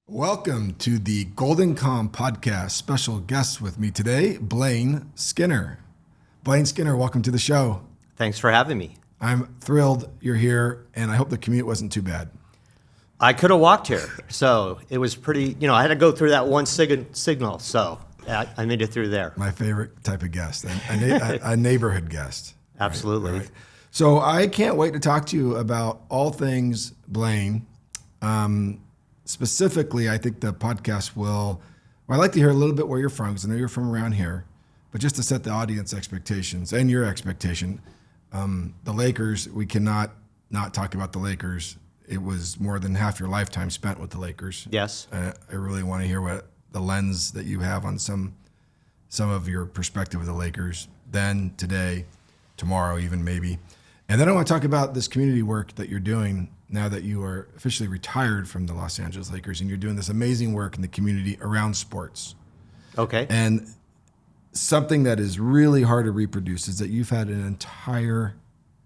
Welcome to the GoldenComm Podcast. Special guest with me today, Blain Skinner. Blain Skinner, welcome to the show. Thanks for having me. I'm thrilled you're here, and I hope the commute wasn't too bad. I could have walked here, so it was pretty, I had to go through that one signal, so I made it through there. My favorite type of guest, a neighborhood guest. Absolutely. Right. So I can't wait to talk to you about all things Blain. Specifically, I think the podcast I'd like to hear a little bit where you're from, because I know you're from around here, but just to set the audience expectations and your expectation, the Lakers, we cannot not talk about the Lakers. It was more than half your lifetime spent with the Lakers. Yes. I really want to hear what the lens that you have on some of your perspective of the Lakers, then, today, tomorrow even maybe. And then I want to talk about this community work that you're doing now that you are officially retired from the Los Angeles Lakers, and you're doing this amazing work in the community around sports. Okay. And something that is really hard to reproduce is that you've had an entire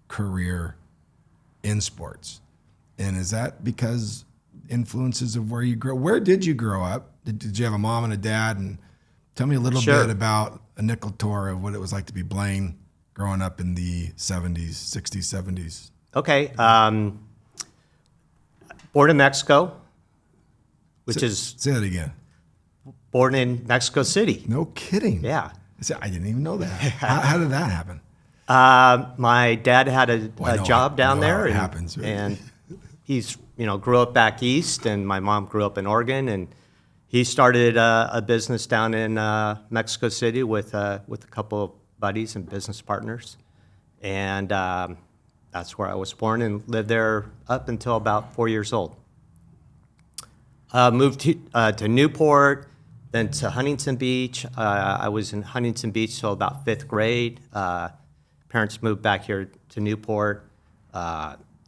career in sports. And is that because influences of where you grew up? Where did you grow up? Did you have a mom and a dad? And tell me a little bit about a nickel tour of what it was like to be Blain growing up in the 70s, 60s, 70s. Okay. Born in Mexico, Say that again. Born in Mexico City. No kidding. Yeah. I didn't even know that. How did that happen? My dad had a job down there. It happens. Right? And he's, grew up back east, and my mom grew up in Oregon, and he started a business down in Mexico City with a couple of buddies and business partners. And that's where I was born and lived there up until about 4 years old. Moved to Newport, then to Huntington Beach. I was in Huntington Beach till about 5th grade. Parents moved back here to Newport.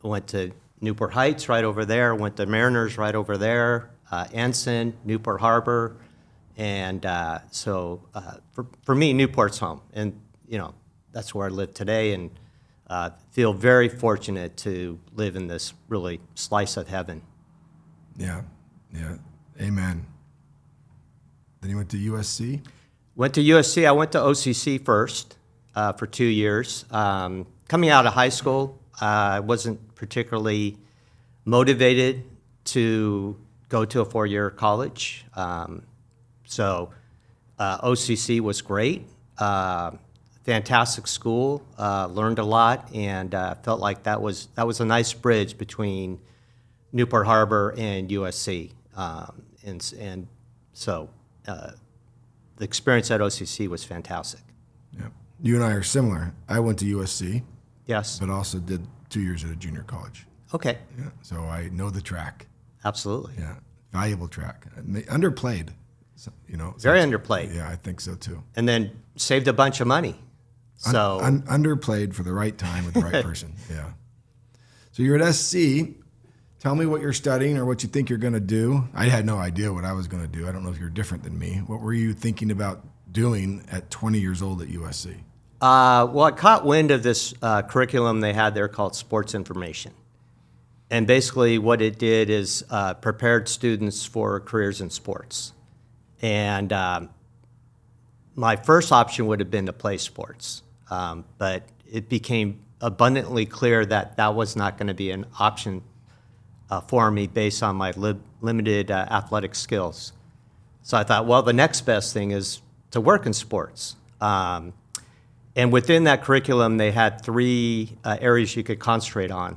Went to Newport Heights right over there. Went to Mariners right over there. Ensign, Newport Harbor. And so for me, Newport's home. And, that's where I live today. And feel very fortunate to live in this really slice of heaven. Yeah. Amen. Then you went to USC? Went to USC. I went to OCC first for 2 years. Coming out of high school, I wasn't particularly motivated to go to a 4-year college. So OCC was great. Fantastic school, learned a lot, and felt like that was a nice bridge between Newport Harbor and USC. And so the experience at OCC was fantastic. Yeah. You and I are similar. I went to USC. Yes. But also did 2 years at a junior college. Okay. Yeah. So I know the track. Absolutely. Yeah. Valuable track. Underplayed. Very underplayed. Yeah, I think so too. And then saved a bunch of money. So underplayed for the right time with the right person. Yeah. So you're at SC. Tell me what you're studying or what you think you're going to do. I had no idea what I was going to do. I don't know if you're different than me. What were you thinking about doing at 20 years old at USC? Well, I caught wind of this curriculum they had there called Sports Information. And basically what it did is prepared students for careers in sports. And my first option would have been to play sports. But it became abundantly clear that that was not going to be an option for me based on my limited athletic skills. So I thought, well, the next best thing is to work in sports. And within that curriculum, they had 3 areas you could concentrate on.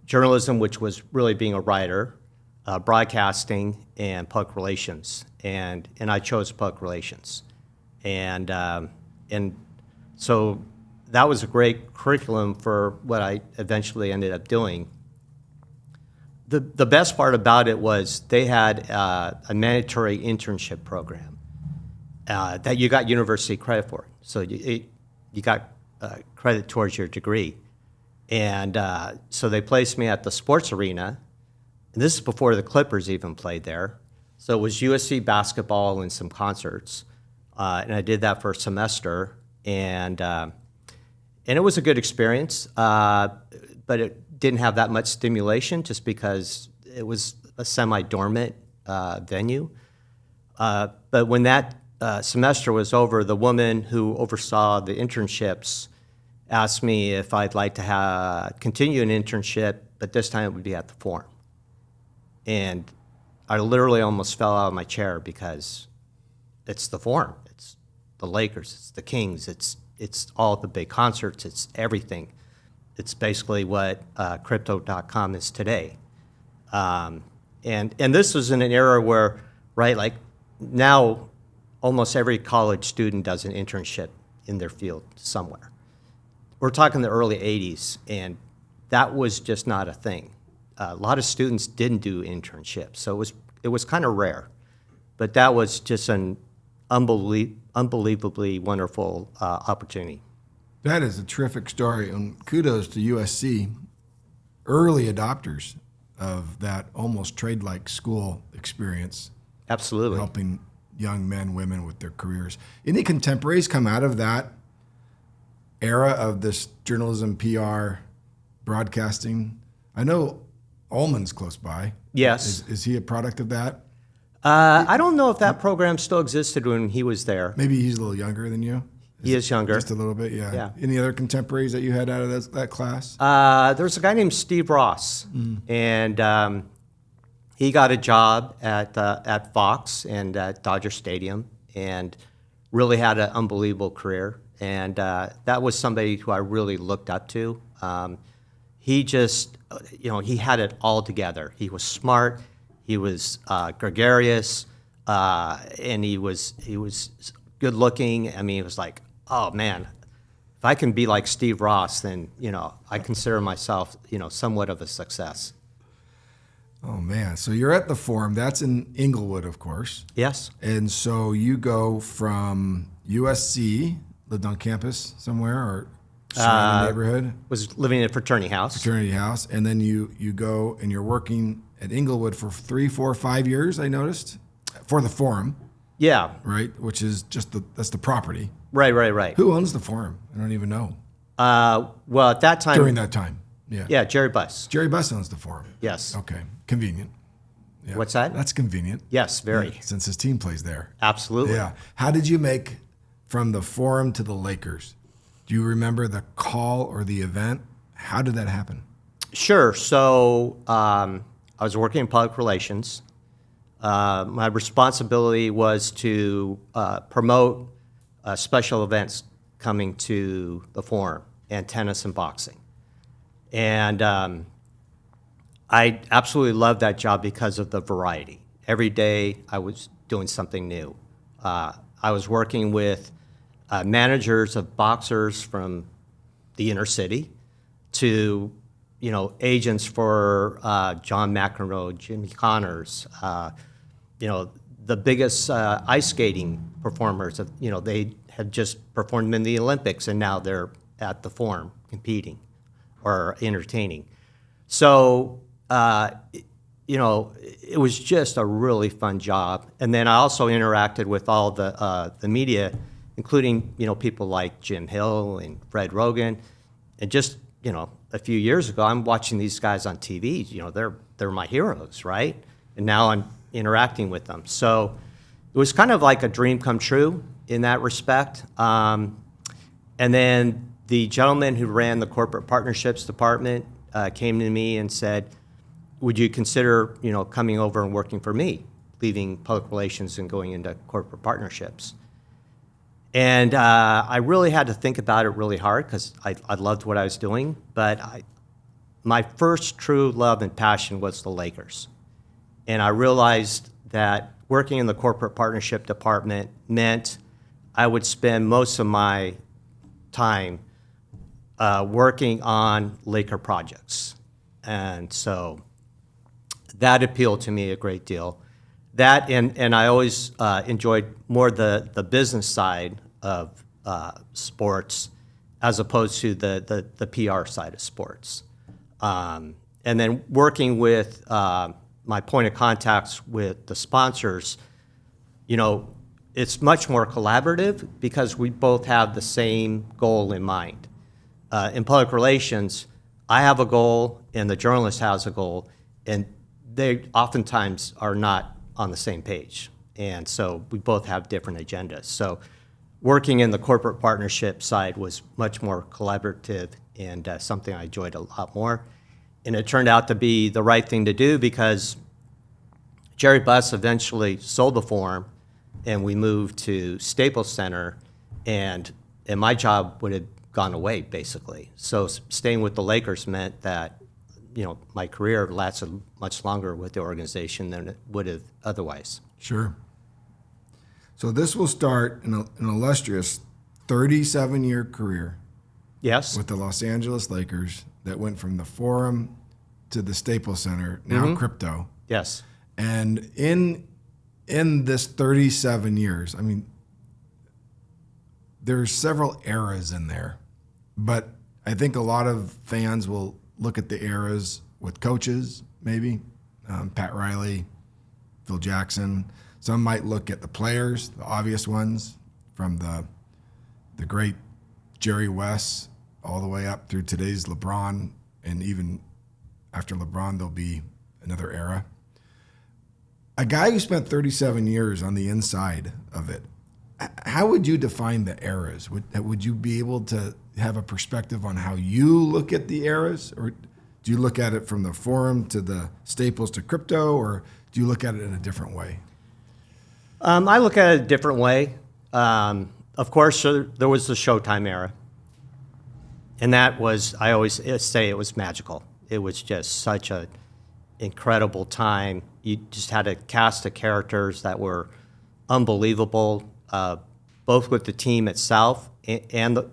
Journalism, which was really being a writer, broadcasting, and public relations. And I chose public relations. And so that was a great curriculum for what I eventually ended up doing. The best part about it was they had a mandatory internship program that you got university credit for. So you got credit towards your degree. And so they placed me at the sports arena. And this is before the Clippers even played there. So it was USC basketball and some concerts. And I did that for a semester. And it was a good experience, but it didn't have that much stimulation just because it was a semi-dormant venue. But when that semester was over, the woman who oversaw the internships asked me if I'd like to continue an internship, but this time it would be at the Forum. And I literally almost fell out of my chair because it's the Forum, it's the Lakers, it's the Kings, it's all the big concerts, it's everything. It's basically what Crypto.com is today. And this was in an era where, right, like now almost every college student does an internship in their field somewhere. We're talking the early 80s, and that was just not a thing. A lot of students didn't do internships, so it was kind of rare. But that was just an unbelievably wonderful opportunity. That is a terrific story, and kudos to USC, early adopters of that almost trade-like school experience. Absolutely. Helping young men, women with their careers. Any contemporaries come out of that era of this journalism, PR, broadcasting? I know Ullman's close by. Yes. Is he a product of that? I don't know if that program still existed when he was there. Maybe he's a little younger than you. He is younger. Just a little bit, yeah. Yeah. Any other contemporaries that you had out of that class? There's a guy named Steve Ross, and he got a job at Fox and at Dodger Stadium, and really had an unbelievable career. And that was somebody who I really looked up to. He just, he had it all together. He was smart, he was gregarious, and he was good looking. I mean, it was like, oh man, if I can be like Steve Ross, then I consider myself somewhat of a success. Oh man, so you're at the Forum. That's in Inglewood, of course. Yes. And so you go from USC, lived on campus somewhere or surrounding neighborhood? Was living in a fraternity house. Fraternity house. And then you go and you're working at Inglewood for 3, 4, 5 years, I noticed, for the Forum. Yeah. Right? Which is just that's the property. Right. Who owns the Forum? I don't even know. Well, at that time. During that time. Yeah. Yeah, Jerry Buss. Jerry Buss owns the Forum. Yes. Okay. Convenient. Yeah. What's that? That's convenient. Yes, very. Yeah, since his team plays there. Absolutely. Yeah. How did you make from the Forum to the Lakers? Do you remember the call or the event? How did that happen? Sure. So I was working in public relations. My responsibility was to promote special events coming to the Forum, and tennis and boxing. And I absolutely loved that job because of the variety. Every day I was doing something new. I was working with managers of boxers from the inner city to, agents for John McEnroe, Jimmy Connors, the biggest ice skating performers. They had just performed in the Olympics, and now they're at the Forum competing or entertaining. So, it was just a really fun job. And then I also interacted with all the media, including, people like Jim Hill and Fred Rogan. And just, a few years ago, I'm watching these guys on TV. They're my heroes, right? And now I'm interacting with them. So it was kind of like a dream come true in that respect. And then the gentleman who ran the corporate partnerships department came to me and said, would you consider, coming over and working for me, leaving public relations and going into corporate partnerships? And I really had to think about it really hard because I loved what I was doing. But my first true love and passion was the Lakers. And I realized that working in the corporate partnership department meant I would spend most of my time working on Laker projects. And so that appealed to me a great deal. That and I always enjoyed more the business side of sports as opposed to the PR side of sports. And then working with my point of contacts with the sponsors, it's much more collaborative because we both have the same goal in mind. In public relations, I have a goal and the journalist has a goal, and they oftentimes are not on the same page. And so we both have different agendas. So working in the corporate partnership side was much more collaborative and something I enjoyed a lot more. And it turned out to be the right thing to do because Jerry Buss eventually sold the Forum, and we moved to Staples Center, and my job would have gone away, basically. So staying with the Lakers meant that, my career lasted much longer with the organization than it would have otherwise. Sure. So this will start an illustrious 37-year career. Yes. With the Los Angeles Lakers that went from the Forum to the Staples Center, now crypto. Yes. And in this 37 years, I mean, there's several eras in there, but I think a lot of fans will look at the eras with coaches, maybe, Pat Riley, Phil Jackson. Some might look at the players, the obvious ones, from the great Jerry West all the way up through today's LeBron, and even after LeBron, there'll be another era. A guy who spent 37 years on the inside of it, how would you define the eras? Would you be able to have a perspective on how you look at the eras? Or do you look at it from the Forum to the Staples to crypto, or do you look at it in a different way? I look at it a different way. Of course, there was the Showtime era. And that was, I always say it was magical. It was just such an incredible time. You just had a cast of characters that were unbelievable, both with the team itself and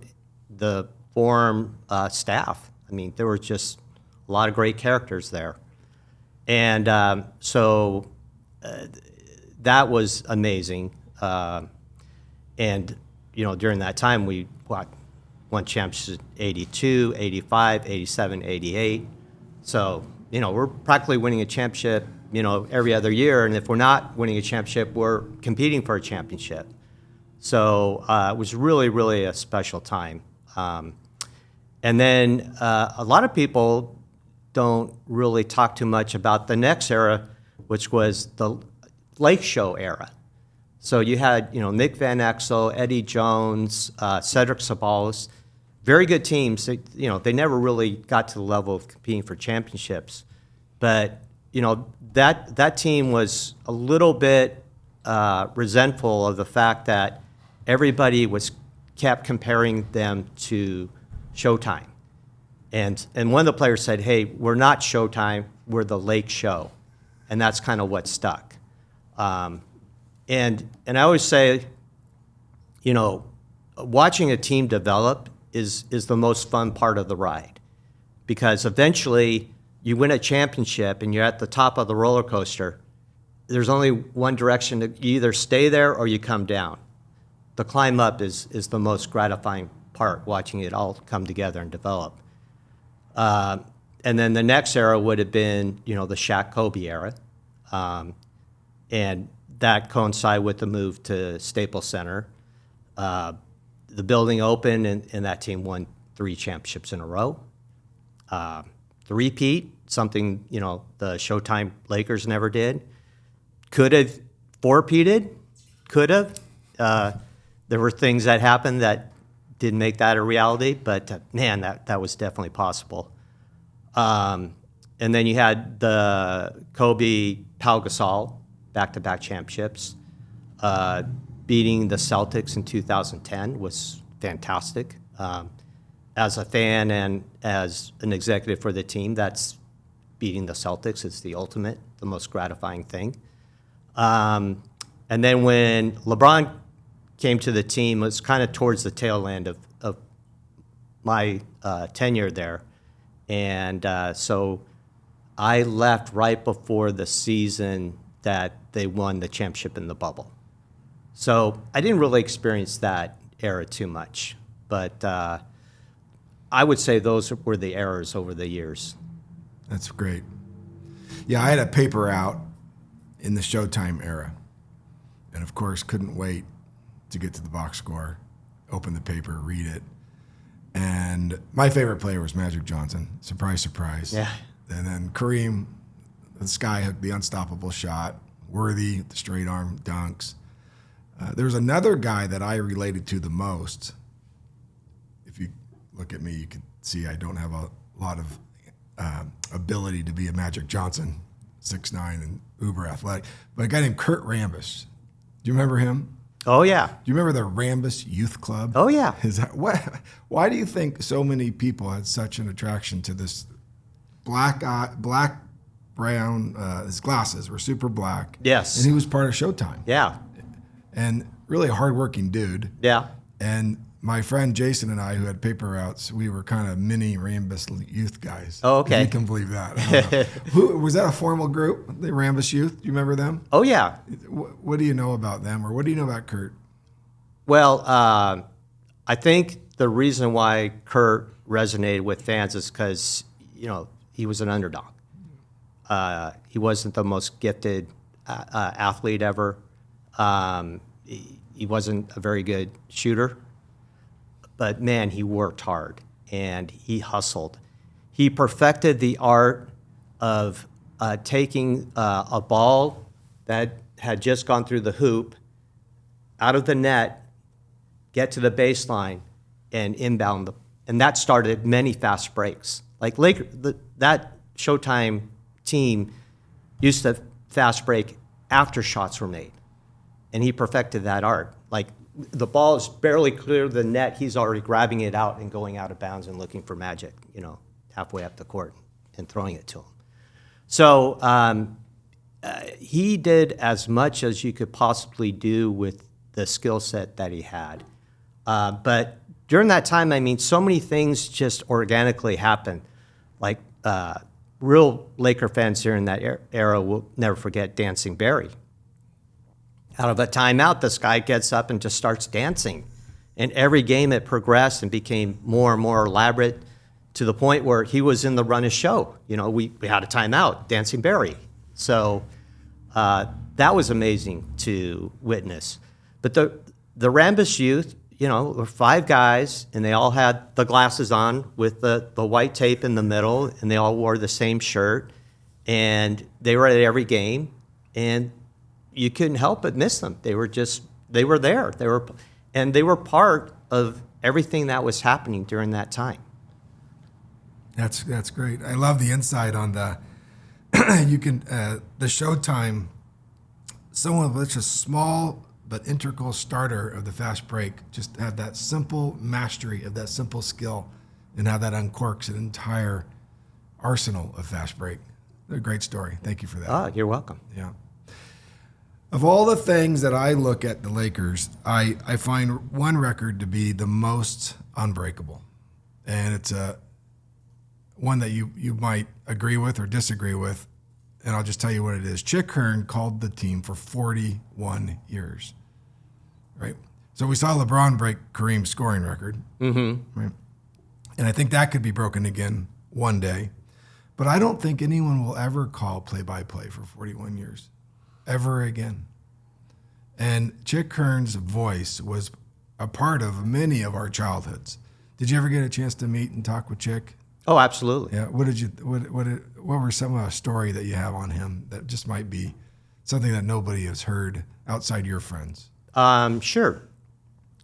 the Forum staff. I mean, there were just a lot of great characters there. And so that was amazing. And, during that time, we won championships 82, 85, 87, 88. So, we're practically winning a championship, every other year. And if we're not winning a championship, we're competing for a championship. So it was really, really a special time. And then a lot of people don't really talk too much about the next era, which was the Lake Show era. So you had, Nick Van Exel, Eddie Jones, Cedric Sabalas, very good teams. They never really got to the level of competing for championships. But, that team was a little bit resentful of the fact that everybody kept comparing them to Showtime. And one of the players said, hey, we're not Showtime, we're the Lake Show. And that's kind of what stuck. And I always say, watching a team develop is the most fun part of the ride, because eventually you win a championship and you're at the top of the roller coaster. There's only one direction: you either stay there or you come down. The climb up is the most gratifying part, watching it all come together and develop. And then the next era would have been, the Shaq Kobe era. And that coincided with the move to Staples Center. The building opened, and that team won 3 championships in a row. The repeat, something, the Showtime Lakers never did. Could have four-peated, could have. There were things that happened that didn't make that a reality, but man, that was definitely possible. And then you had the Kobe Pau Gasol back-to-back championships. Beating the Celtics in 2010 was fantastic. As a fan and as an executive for the team, that's beating the Celtics. It's the ultimate, the most gratifying thing. And then when LeBron came to the team, it was kind of towards the tail end of my tenure there. And so I left right before the season that they won the championship in the bubble. So I didn't really experience that era too much, but I would say those were the eras over the years. That's great. Yeah, I had a paper out in the Showtime era, and of course couldn't wait to get to the box score, open the paper, read it. And my favorite player was Magic Johnson. Surprise, surprise. Yeah. And then Kareem, the skyhook, the unstoppable shot, Worthy, the straight arm dunks. There was another guy that I related to the most. If you look at me, you can see I don't have a lot of ability to be a Magic Johnson, 6'9", and uber athletic. But a guy named Kurt Rambis. Do you remember him? Oh, yeah. Do you remember the Rambis Youth Club? Oh, yeah. Why do you think so many people had such an attraction to this brown, his glasses were super black. Yes. And he was part of Showtime. Yeah. And really a hardworking dude. Yeah. And my friend Jason and I, who had paper routes, we were kind of mini Rambis youth guys. Oh, okay. If you can believe that. I don't know. Who was that? A formal group, the Rambis Youth? Do you remember them? Oh, yeah. What do you know about them, or what do you know about Kurt? Well, I think the reason why Kurt resonated with fans is because, he was an underdog. He wasn't the most gifted athlete ever. He wasn't a very good shooter. But man, he worked hard and he hustled. He perfected the art of taking a ball that had just gone through the hoop, out of the net, get to the baseline, and inbound them. And that started many fast breaks. Like that Showtime team used to fast break after shots were made. And he perfected that art. Like, the ball is barely clear of the net, he's already grabbing it out and going out of bounds and looking for Magic, halfway up the court and throwing it to him. So he did as much as you could possibly do with the skill set that he had. But during that time, so many things just organically happened. Like, real Laker fans during that era will never forget Dancing Barry. Out of a timeout, this guy gets up and just starts dancing. And every game it progressed and became more and more elaborate to the point where he was in the run of show. We had a timeout, Dancing Barry. So that was amazing to witness. But the Rambis Youth, were 5 guys, and they all had the glasses on with the white tape in the middle, and they all wore the same shirt. And they were at every game, and you couldn't help but miss them. They were there. They were part of everything that was happening during that time. That's great. I love the insight on the the Showtime. Someone with such a small but integral starter of the fast break just had that simple mastery of that simple skill, and how that uncorks an entire arsenal of fast break. A great story. Thank you for that. Oh, you're welcome. Yeah. Of all the things that I look at the Lakers, I find one record to be the most unbreakable. And it's one that you might agree with or disagree with. And I'll just tell you what it is. Chick Hearn called the team for 41 years, right? So we saw LeBron break Kareem's scoring record, right? And I think that could be broken again one day. But I don't think anyone will ever call play-by-play for 41 years. Ever again. And Chick Hearn's voice was a part of many of our childhoods. Did you ever get a chance to meet and talk with Chick? Oh, absolutely. Yeah. What were some of the story that you have on him that just might be something that nobody has heard outside your friends? Sure.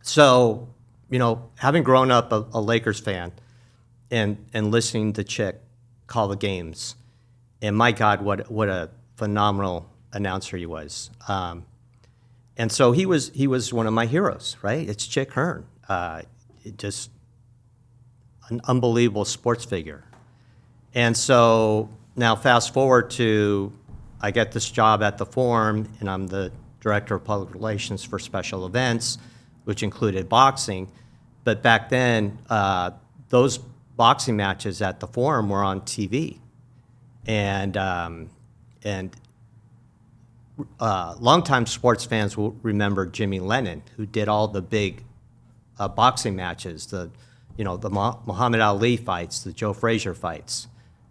So, having grown up a Lakers fan and listening to Chick call the games, and my God, what a phenomenal announcer he was. And so he was one of my heroes, right? It's Chick Hearn. Just an unbelievable sports figure. And so now fast forward to, I get this job at the Forum, and I'm the director of public relations for special events, which included boxing. But back then, those boxing matches at the Forum were on TV. And longtime sports fans will remember Jimmy Lennon, who did all the big boxing matches, the Muhammad Ali fights, the Joe Frazier fights.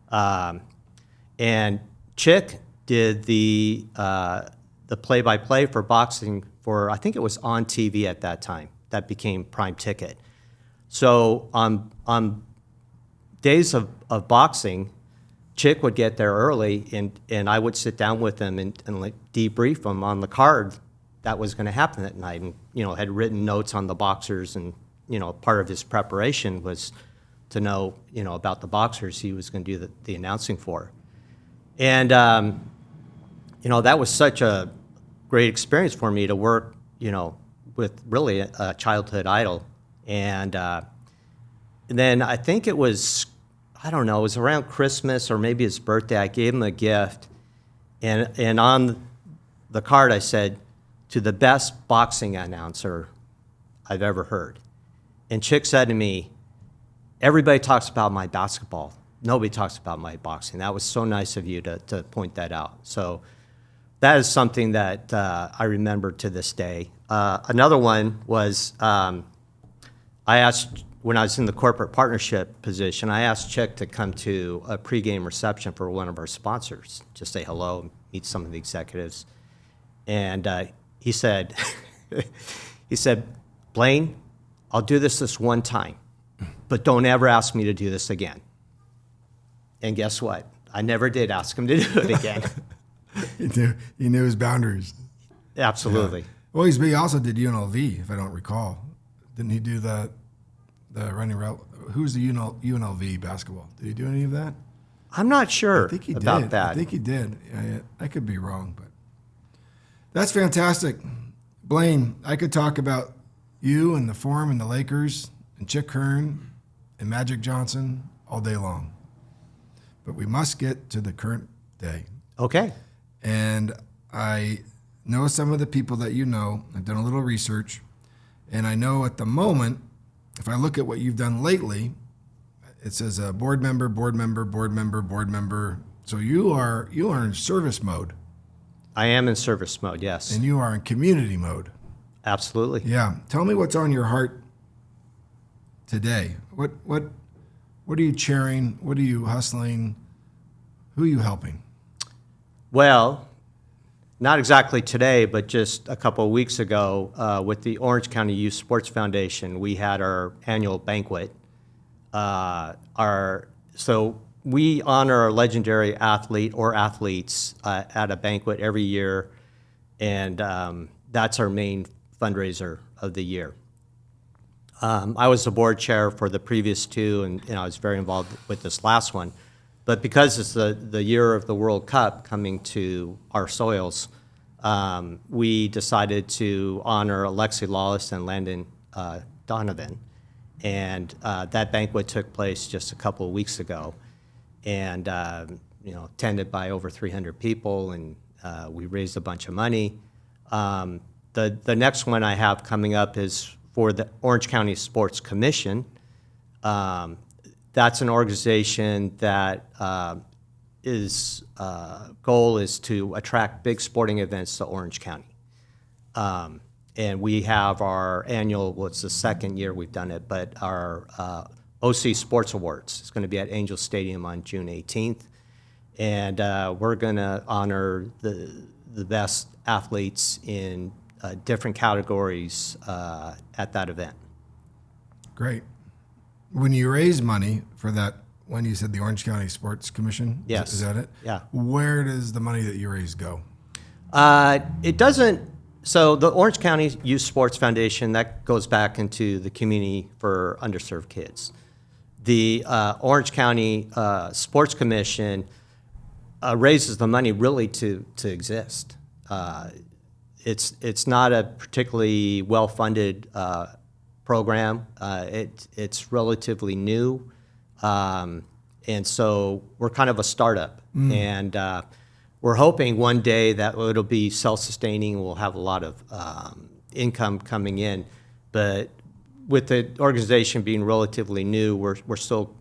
And Chick did the play-by-play for boxing for, I think it was on TV at that time. That became Prime Ticket. So on days of boxing, Chick would get there early, and I would sit down with him and like debrief him on the card that was going to happen that night, and had written notes on the boxers, and part of his preparation was to know about the boxers he was going to do the announcing for, and that was such a great experience for me to work with really a childhood idol, and then I think it was. I don't know, it was around Christmas or maybe his birthday. I gave him a gift, and on the card I said, "To the best boxing announcer I've ever heard." And Chick said to me, "Everybody talks about my basketball. Nobody talks about my boxing. That was so nice of you to point that out." So that is something that I remember to this day. Another one was I asked, when I was in the corporate partnership position, I asked Chick to come to a pregame reception for one of our sponsors, just say hello, meet some of the executives. And he said, "Blain, I'll do this one time, but don't ever ask me to do this again." And guess what? I never did ask him to do it again. He knew his boundaries. Absolutely. Yeah. Well, he also did UNLV, if I don't recall. Didn't he do the running route? Who's the UNLV basketball? Did he do any of that? I'm not sure I think he about did. that. I think he did. I could be wrong, but that's fantastic. Blain, I could talk about you and the Forum and the Lakers and Chick Hearn and Magic Johnson all day long. But we must get to the current day. Okay. And I know some of the people that you know. I've done a little research, and I know at the moment, if I look at what you've done lately, it says a board member, board member, board member, board member. So you are in service mode. I am in service mode, yes. And you are in community mode. Absolutely. Yeah. Tell me what's on your heart today. What are you cheering? What are you hustling? Who are you helping? Well, not exactly today, but just a couple of weeks ago, with the Orange County Youth Sports Foundation, we had our annual banquet. So we honor a legendary athlete or athletes at a banquet every year, and that's our main fundraiser of the year. I was the board chair for the previous two, and I was very involved with this last one. But because it's the year of the World Cup coming to our soils, we decided to honor Alexi Lawless and Landon Donovan. And that banquet took place just a couple of weeks ago, and attended by over 300 people, and we raised a bunch of money. The next one I have coming up is for the Orange County Sports Commission. That's an organization that is goal is to attract big sporting events to Orange County. And we have our annual, well, it's the second year we've done it, but our OC Sports Awards. It's going to be at Angel Stadium on June 18th. And we're going to honor the best athletes in different categories at that event. Great. When you raise money for that, when you said the Orange County Sports Commission, Yes. Is that it? Yeah. Where does the money that you raise go? It doesn't. So the Orange County Youth Sports Foundation, that goes back into the community for underserved kids. The Orange County Sports Commission raises the money really to exist. It's not a particularly well-funded program. It's relatively new, and so we're kind of a startup, and we're hoping one day that it'll be self-sustaining. We'll have a lot of income coming in, but with the organization being relatively new, we're still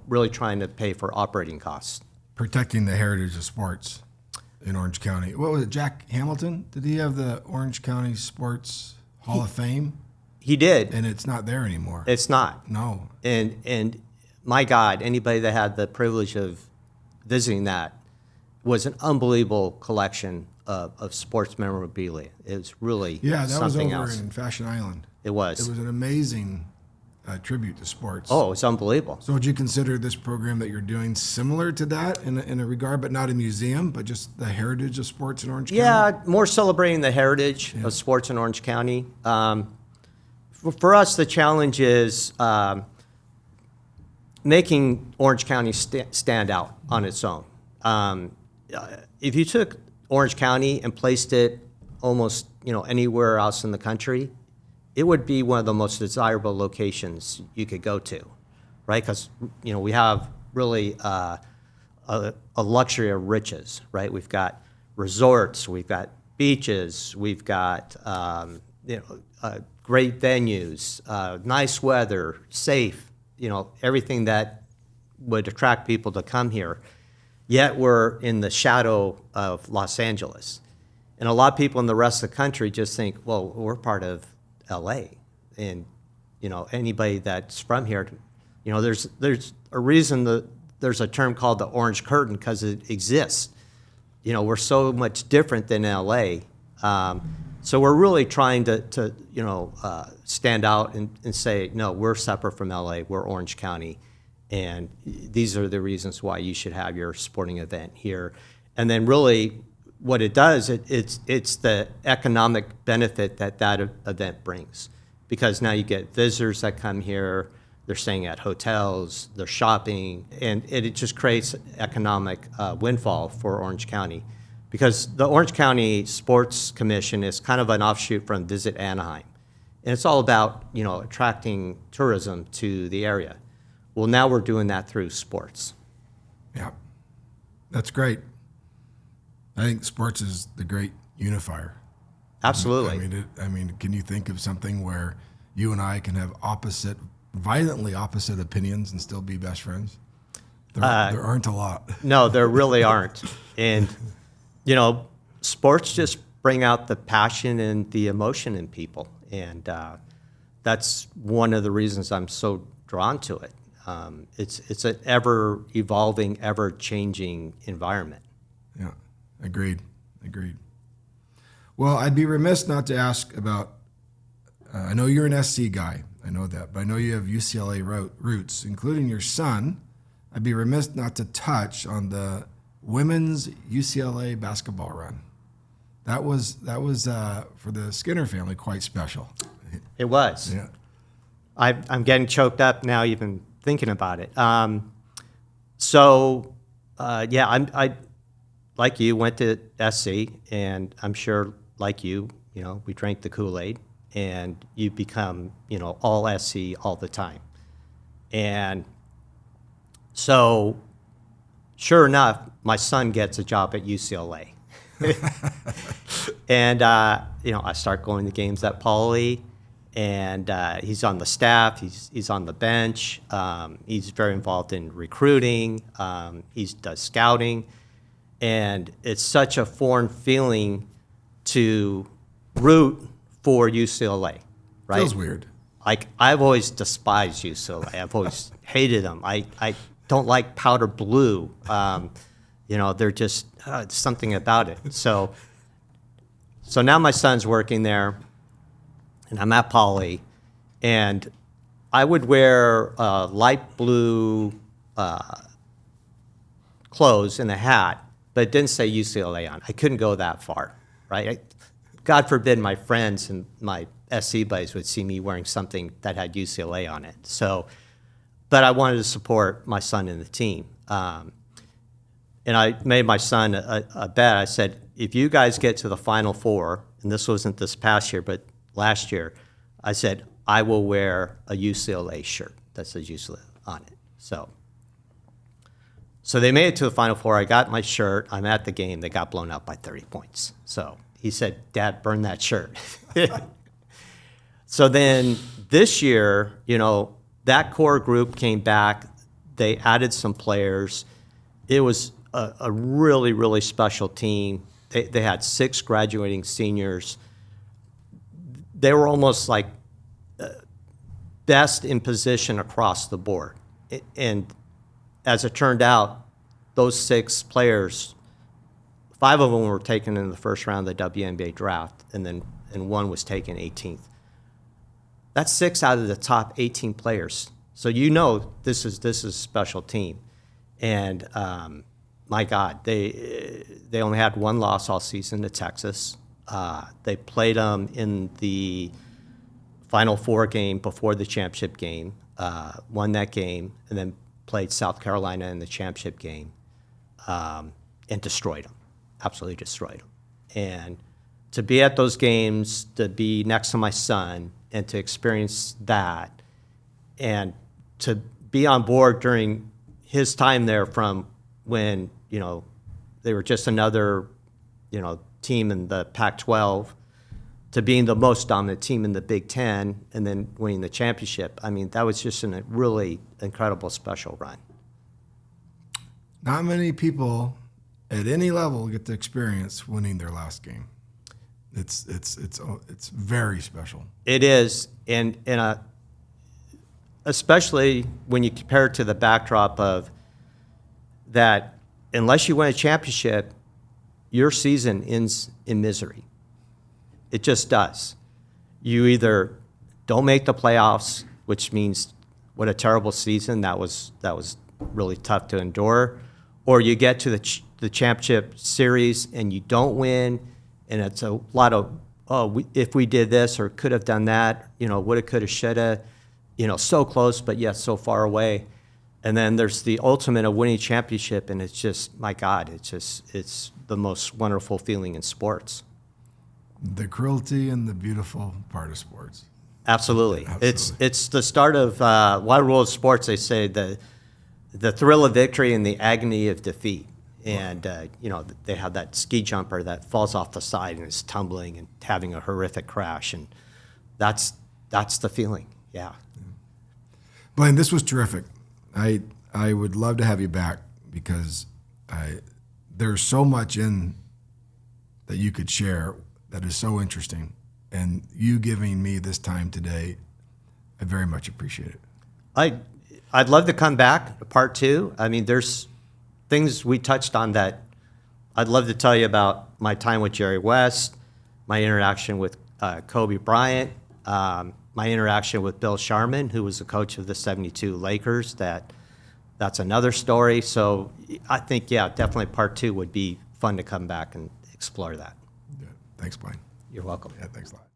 really trying to pay for operating costs. Protecting the heritage of sports in Orange County. What was it, Jack Hamilton? Did he have the Orange County Sports Hall of Fame? He did. And it's not there anymore. It's not. No. And my God, anybody that had the privilege of visiting that was an unbelievable collection of sports memorabilia. It was really that something was over else. in Fashion Island. It was. It was an amazing tribute to sports. Oh, it's unbelievable. So would you consider this program that you're doing similar to that in a regard, but not a museum, but just the heritage of sports in Orange County? Yeah, more celebrating the heritage of sports in Orange County. For us, the challenge is making Orange County stand out on its own. If you took Orange County and placed it almost anywhere else in the country, it would be one of the most desirable locations you could go to, right? Because we have really a luxury of riches, right? We've got resorts, we've got beaches, we've got great venues, nice weather, safe, everything that would attract people to come here. Yet we're in the shadow of Los Angeles. And a lot of people in the rest of the country just think, well, we're part of LA. And, anybody that's from here, there's a reason that there's a term called the orange curtain, because it exists. We're so much different than LA. So we're really trying to stand out and say, no, we're separate from LA, we're Orange County. And these are the reasons why you should have your sporting event here. And then really what it does, it's the economic benefit that event brings. Because now you get visitors that come here, they're staying at hotels, they're shopping, and it just creates economic windfall for Orange County. Because the Orange County Sports Commission is kind of an offshoot from Visit Anaheim. And it's all about, attracting tourism to the area. Well, now we're doing that through sports. Yeah, that's great. I think sports is the great unifier. Absolutely. I mean, can you think of something where you and I can have violently opposite opinions and still be best friends? There aren't a lot. No, there really aren't. And, sports just bring out the passion and the emotion in people. And that's one of the reasons I'm so drawn to it. It's an ever-evolving, ever-changing environment. Yeah, agreed. Well, I'd be remiss not to ask about, I know you're an SC guy, I know that, but I know you have UCLA roots, including your son. I'd be remiss not to touch on the women's UCLA basketball run. That was for the Skinner family quite special. It was. Yeah. I'm getting choked up now even thinking about it. I like you went to SC, and I'm sure like you, we drank the Kool-Aid, and you become all SC all the time. And so, sure enough, my son gets a job at UCLA. And I start going to games at Pauley. And he's on the staff, he's on the bench, he's very involved in recruiting, he does scouting, and it's such a foreign feeling to root for UCLA, right? Feels weird. Like, I've always despised UCLA, I've always hated them. I don't like powder blue, they're just something about it. So now my son's working there, and I'm at Pauley, and I would wear light blue clothes and a hat, but it didn't say UCLA on. I couldn't go that far, right? God forbid my friends and my SC buddies would see me wearing something that had UCLA on it. But I wanted to support my son and the team. And I made my son a bet. I said, if you guys get to the Final Four, and this wasn't this past year, but last year, I said, I will wear a UCLA shirt that says UCLA on it. So they made it to the Final Four. I got my shirt. I'm at the game. They got blown out by 30 points. So he said, Dad, burn that shirt. So then this year, that core group came back. They added some players. It was a really, really special team. They had 6 graduating seniors. They were almost like best in position across the board. And as it turned out, those 6 players, 5 of them were taken in the first round of the WNBA draft, and 1 was taken 18th. That's 6 out of the top 18 players. So you know this is a special team. And my God, they only had one loss all season to Texas. They played them in the Final Four game before the championship game, won that game, and then played South Carolina in the championship game, and destroyed them, absolutely destroyed them. And to be at those games, to be next to my son, and to experience that, and to be on board during his time there from when, they were just another, team in the Pac-12 to being the most dominant team in the Big Ten and then winning the championship. I mean, that was just a really incredible, special run. Not many people at any level get to experience winning their last game. It's very special. It is, and especially when you compare it to the backdrop of that, unless you win a championship, your season ends in misery. It just does. You either don't make the playoffs, which means what a terrible season, that was really tough to endure, or you get to the championship series and you don't win, and it's a lot of, if we did this or could have done that, woulda, coulda, shoulda, so close, but yet so far away. And then there's the ultimate of winning championship, and it's just, my God, it's the most wonderful feeling in sports. The cruelty and the beautiful part of sports. Absolutely. It's the start of Wild Rule of Sports. They say the thrill of victory and the agony of defeat. And they have that ski jumper that falls off the side and is tumbling and having a horrific crash, and that's the feeling. Yeah. Blain, this was terrific. I would love to have you back because there's so much in that you could share that is so interesting, and you giving me this time today, I very much appreciate it. I'd love to come back, part 2. I mean, there's things we touched on that I'd love to tell you about. My time with Jerry West, my interaction with Kobe Bryant, my interaction with Bill Sharman, who was the coach of the '72 Lakers. That's another story. So I think, definitely part 2 would be fun to come back and explore that. Yeah. Thanks, Blain. You're welcome. Yeah, thanks a lot.